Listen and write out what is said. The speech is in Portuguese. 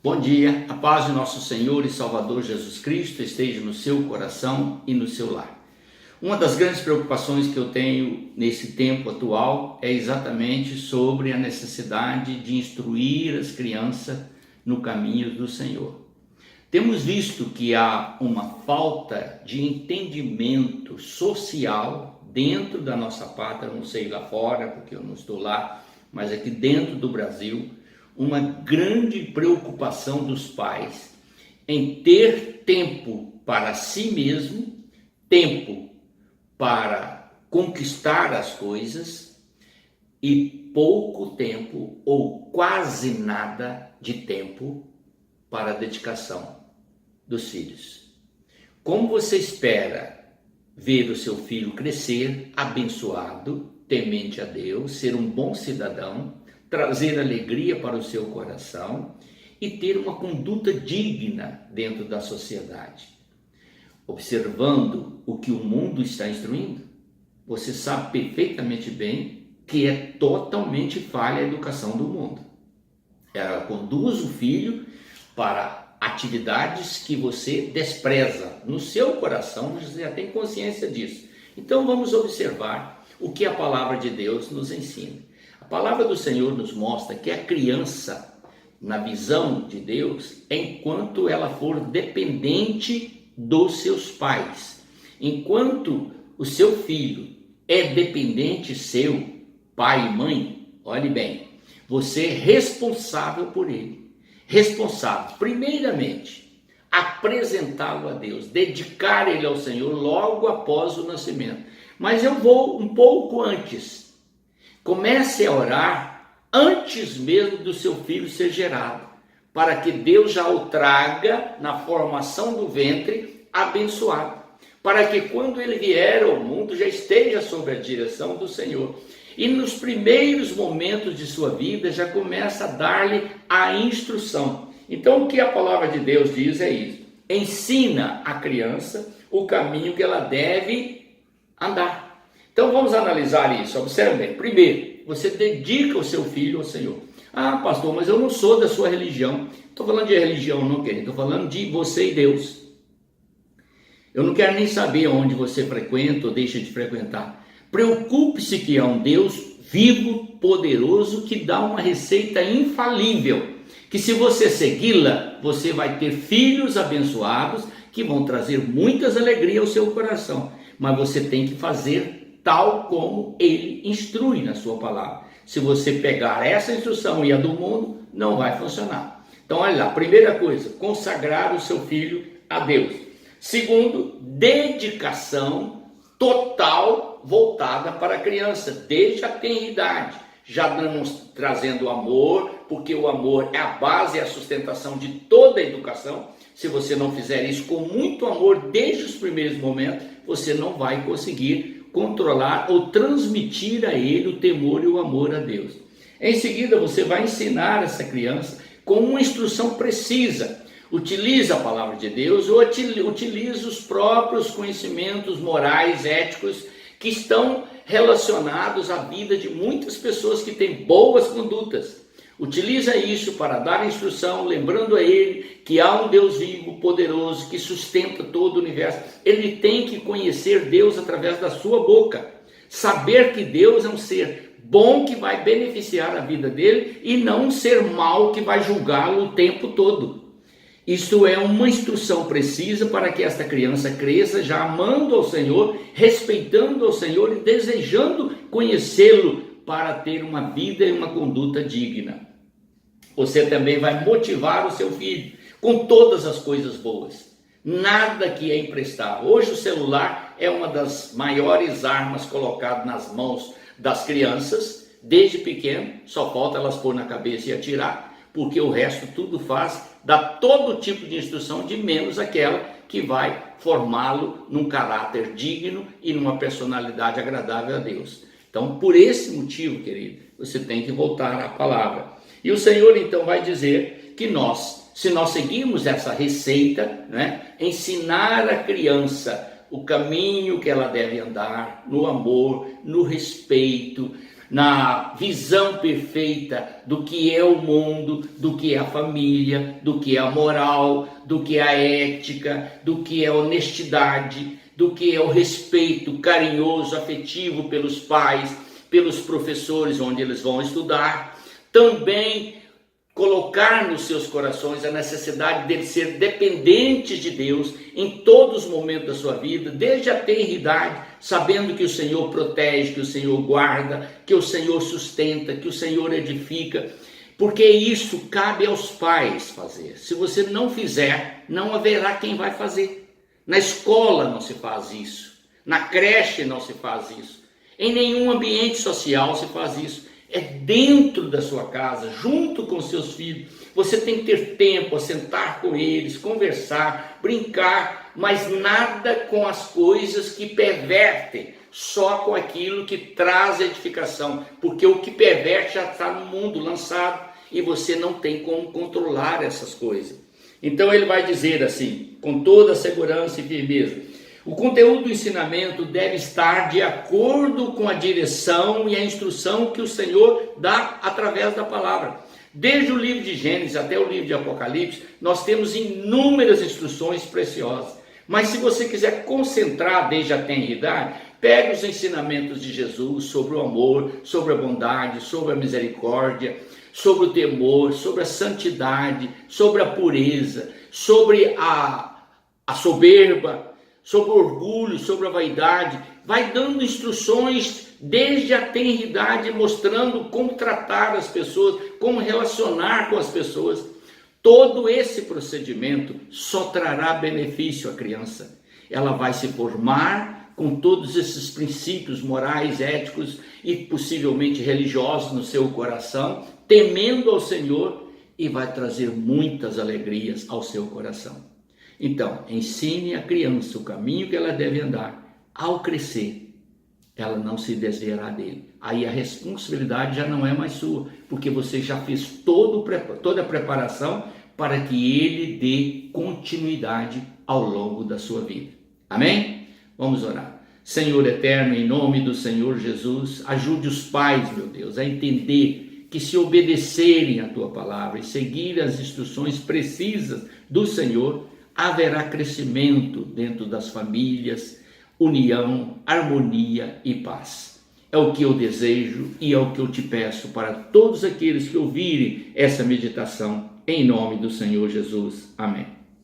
Bom dia, a paz de nosso Senhor e Salvador Jesus Cristo esteja no seu coração e no seu lar. Uma das grandes preocupações que eu tenho nesse tempo atual é exatamente sobre a necessidade de instruir as crianças no caminho do Senhor. Temos visto que há uma falta de entendimento social dentro da nossa pátria, não sei lá fora, porque eu não estou lá, mas aqui dentro do Brasil, uma grande preocupação dos pais em ter tempo para si mesmo, tempo para conquistar as coisas e pouco tempo ou quase nada de tempo para a dedicação dos filhos. Como você espera ver o seu filho crescer abençoado, temente a Deus, ser um bom cidadão, trazer alegria para o seu coração e ter uma conduta digna dentro da sociedade? Observando o que o mundo está instruindo, você sabe perfeitamente bem que é totalmente falha a educação do mundo. Ela conduz o filho para atividades que você despreza. No seu coração você já tem consciência disso. Então vamos observar o que a palavra de Deus nos ensina. A palavra do Senhor nos mostra que a criança, na visão de Deus, enquanto ela for dependente dos seus pais, enquanto o seu filho é dependente seu, pai e mãe, olhe bem, você é responsável por ele. Responsável, primeiramente, apresentá-lo a Deus, dedicar ele ao Senhor logo após o nascimento. Mas eu vou um pouco antes. Comece a orar antes mesmo do seu filho ser gerado, para que Deus já o traga na formação do ventre abençoado, para que quando ele vier ao mundo já esteja sob a direção do Senhor. E nos primeiros momentos de sua vida já começa a dar-lhe a instrução. Então o que a palavra de Deus diz é isso: ensina a criança o caminho que ela deve andar. Então vamos analisar isso, observe bem. Primeiro, você dedica o seu filho ao Senhor. Ah, pastor, mas eu não sou da sua religião. Estou falando de religião não, querido, estou falando de você e Deus. Eu não quero nem saber onde você frequenta ou deixa de frequentar. Preocupe-se que há um Deus vivo, poderoso, que dá uma receita infalível, que se você segui-la, você vai ter filhos abençoados, que vão trazer muitas alegrias ao seu coração. Mas você tem que fazer tal como ele instrui na sua palavra. Se você pegar essa instrução e a do mundo, não vai funcionar. Então, olha lá, primeira coisa, consagrar o seu filho a Deus. Segundo, dedicação total voltada para a criança, desde a tenra idade. Já trazendo amor, porque o amor é a base e a sustentação de toda a educação. Se você não fizer isso com muito amor desde os primeiros momentos, você não vai conseguir controlar ou transmitir a ele o temor e o amor a Deus. Em seguida, você vai ensinar essa criança com uma instrução precisa. Utiliza a palavra de Deus ou utiliza os próprios conhecimentos morais, éticos, que estão relacionados à vida de muitas pessoas que têm boas condutas. Utiliza isso para dar instrução, lembrando a ele que há um Deus vivo, poderoso, que sustenta todo o universo. Ele tem que conhecer Deus através da sua boca. Saber que Deus é um ser bom que vai beneficiar a vida dele e não um ser mau que vai julgá-lo o tempo todo. Isto é uma instrução precisa para que esta criança cresça já amando ao Senhor, respeitando ao Senhor e desejando conhecê-lo para ter uma vida e uma conduta digna. Você também vai motivar o seu filho com todas as coisas boas. Nada que é emprestável. Hoje o celular é uma das maiores armas colocadas nas mãos das crianças, desde pequeno, só falta elas pôr na cabeça e atirar, porque o resto tudo dá todo tipo de instrução, de menos aquela que vai formá-lo num caráter digno e numa personalidade agradável a Deus. Então, por esse motivo, querido, você tem que voltar à palavra. E o Senhor, então, vai dizer que se nós seguirmos essa receita, ensinar a criança o caminho que ela deve andar, no amor, no respeito, na visão perfeita do que é o mundo, do que é a família, do que é a moral, do que é a ética, do que é a honestidade, do que é o respeito carinhoso, afetivo pelos pais, pelos professores onde eles vão estudar. Também colocar nos seus corações a necessidade de ser dependentes de Deus em todos os momentos da sua vida, desde a tenridade, sabendo que o Senhor protege, que o Senhor guarda, que o Senhor sustenta, que o Senhor edifica, porque isso cabe aos pais fazer. Se você não fizer, não haverá quem vai fazer. Na escola não se faz isso, na creche não se faz isso, em nenhum ambiente social se faz isso. É dentro da sua casa, junto com seus filhos. Você tem que ter tempo a sentar com eles, conversar, brincar, mas nada com as coisas que pervertem, só com aquilo que traz edificação, porque o que perverte já está no mundo lançado e você não tem como controlar essas coisas. Então ele vai dizer assim, com toda segurança e firmeza: o conteúdo do ensinamento deve estar de acordo com a direção e a instrução que o Senhor dá através da palavra. Desde o livro de Gênesis até o livro de Apocalipse, nós temos inúmeras instruções preciosas. Mas se você quiser concentrar desde a tenridade, pegue os ensinamentos de Jesus sobre o amor, sobre a bondade, sobre a misericórdia, sobre o temor, sobre a santidade, sobre a pureza, sobre a soberba, sobre o orgulho, sobre a vaidade. Vai dando instruções desde a tenridade, mostrando como tratar as pessoas, como relacionar com as pessoas. Todo esse procedimento só trará benefício à criança. Ela vai se formar com todos esses princípios morais, éticos e possivelmente religiosos no seu coração, temendo ao Senhor, e vai trazer muitas alegrias ao seu coração. Então, ensine a criança o caminho que ela deve andar. Ao crescer, ela não se desviará dele. Aí a responsabilidade já não é mais sua, porque você já fez toda a preparação para que ele dê continuidade ao longo da sua vida. Amém? Vamos orar. Senhor eterno, em nome do Senhor Jesus, ajude os pais, meu Deus, a entender que se obedecerem à tua palavra e seguir as instruções precisas do Senhor, haverá crescimento dentro das famílias, união, harmonia e paz. É o que eu desejo e é o que eu te peço para todos aqueles que ouvirem essa meditação, em nome do Senhor Jesus. Amém.